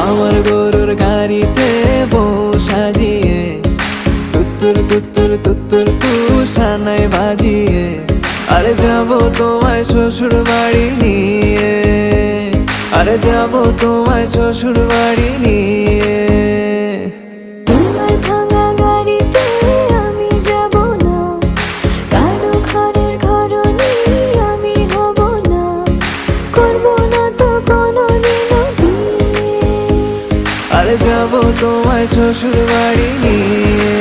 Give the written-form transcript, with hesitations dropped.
আমার গরুর গাড়িতে বউ সাজিয়ে তুত্তুর তুত্তুর তুত্তুর তুষানায় বাজিয়ে আরে যাবো তোমায় শ্বশুর বাড়ি নিয়ে, আরে যাবো তোমায় শ্বশুর বাড়ি নিয়ে। তোমার ভাঙা গাড়িতে আমি যাব না, কারো ঘরের ঘরনি আমি হব না, করব না তো কোনোদিনও বিয়ে। আরে যাবো তোমায় শ্বশুর বাড়ি নিয়ে।